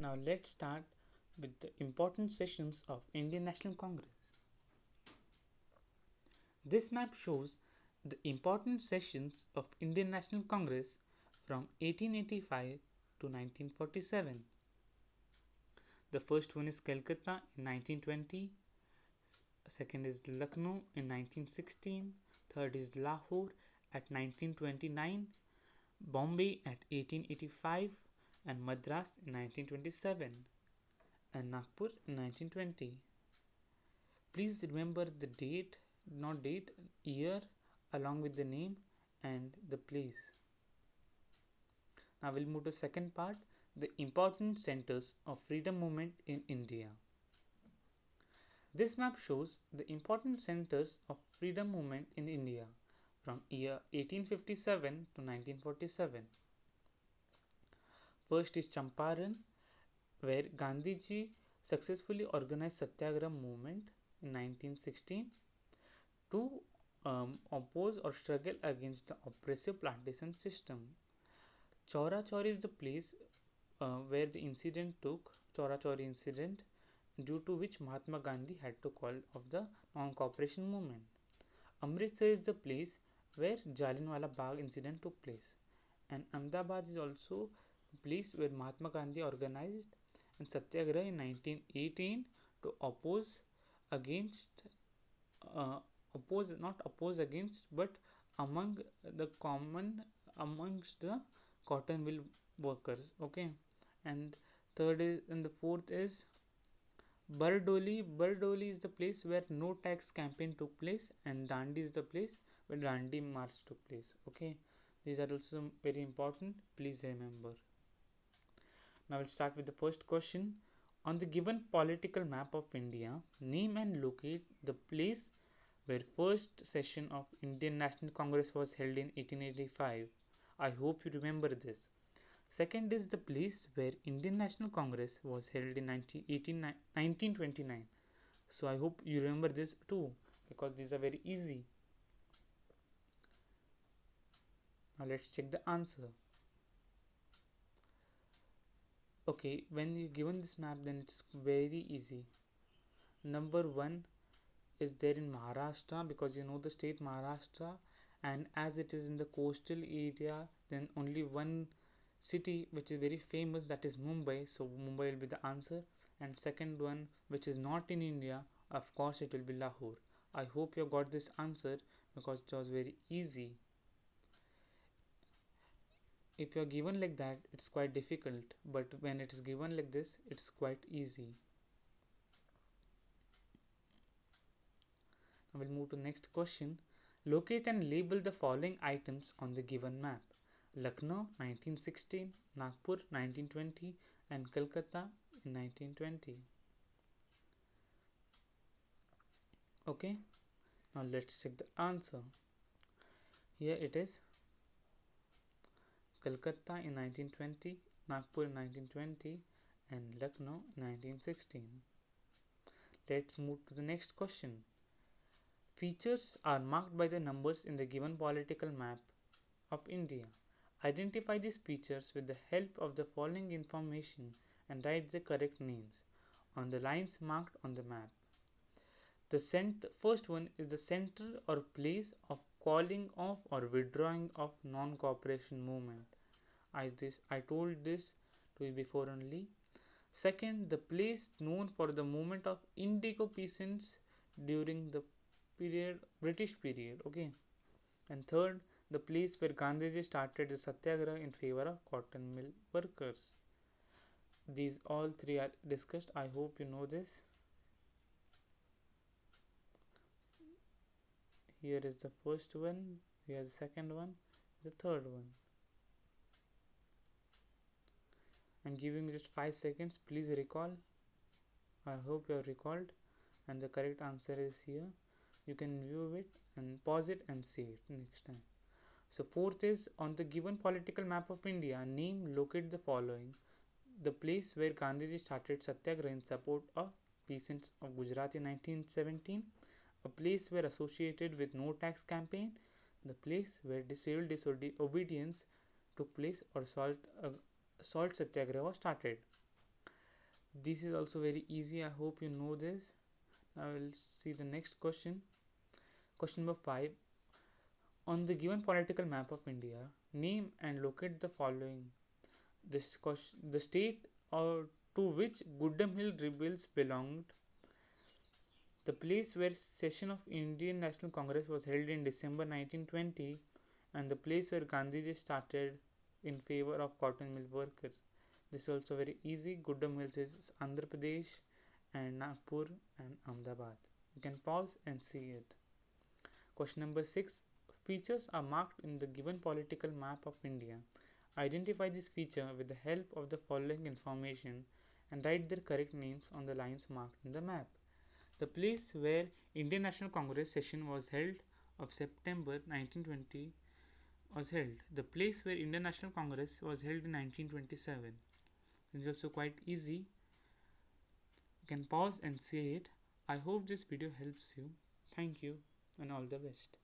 Now let's start with the important sessions of Indian National Congress. This map shows the important sessions of Indian National Congress from 1885 to 1947. The first one is Calcutta in 1920, second is Lucknow in 1916, third is Lahore at 1929, Bombay at 1885, and Madras in 1927, and Nagpur in 1920. Please remember the date, not date, year along with the name and the place. Now we'll move to second part, the important centers of freedom movement in India. This map shows the important centers of freedom movement in India from year 1857 to 1947. First is Champaran, where Gandhiji successfully organized Satyagraha movement in 1916 to oppose or struggle against the oppressive plantation system. Chaura Chauri is the place where the incident took, Chaura Chauri incident, due to which Mahatma Gandhi had to call of the non-cooperation movement. Amritsar is the place where Jallianwala Bagh incident took place, and Ahmedabad is also a place where Mahatma Gandhi organized and Satyagraha in 1918 to against uh, not oppose against, but among the common amongst the cotton mill workers. Okay, and third is and the fourth is Bardoli. Bardoli is the place where no tax campaign took place, and Dandi is the place where Dandi march took place. Okay, these are also very important. Please remember. Now we'll start with the first question. On the given political map of India, name and locate the place where first session of Indian National Congress was held in 1885. I hope you remember this. Second is the place where Indian National Congress was held in 1929. So I hope you remember this too, because these are very easy. Now let's check the answer. Okay, when you given this map, then it's very easy. Number 1 is there in Maharashtra, because you know the state Maharashtra, and as it is in the coastal area, then only one city which is very famous, that is Mumbai, so Mumbai will be the answer. And second one, which is not in India, of course it will be Lahore. I hope you got this answer because it was very easy. If you are given like that, it's quite difficult, but when it is given like this, it's quite easy. Now we'll move to next question. Locate and label the following items on the given map. Lucknow 1916, Nagpur 1920, and Kolkata in 1920. Okay, now let's check the answer. Here it is. Kolkata in 1920, Nagpur in 1920, and Lucknow 1916. Let's move to the next question. Features are marked by the numbers in the given political map of India. Identify these features with the help of the following information and write the correct names on the lines marked on the map. The first one is the center or place of calling off or withdrawing of non-cooperation movement. I told this to you before only. Second, the place known for the movement of indigo peasants during the British period. Okay, and third, the place where Gandhiji started the satyagraha in favor of cotton mill workers. These all three are discussed. I hope you know this. Here is the first one, here is the second one, the third one. I'm giving you just 5 seconds. Please recall. I hope you have recalled, and the correct answer is here. You can view it and pause it and see it next time. So fourth is, on the given political map of India, name, locate the following. The place where Gandhiji started Satyagraha in support of peasants of Gujarat in 1917, a place where associated with no tax campaign, the place where civil disobedience took place or salt satyagraha was started. This is also very easy. I hope you know this. Now we'll see the next question. Question number 5. On the given political map of India, name and locate the following. The state or to which Goodham Hill rebels belonged. The place where session of Indian National Congress was held in December 1920, and the place where Gandhiji started in favor of cotton mill workers. This is also very easy. Goodham Hills is Andhra Pradesh and Nagpur and Ahmedabad. You can pause and see it. Question number 6. Features are marked in the given political map of India. Identify this feature with the help of the following information and write their correct names on the lines marked in the map. The place where Indian National Congress session was held of September 1920 was held. The place where Indian National Congress was held in 1927. It is also quite easy. You can pause and see it. I hope this video helps you. Thank you and all the best.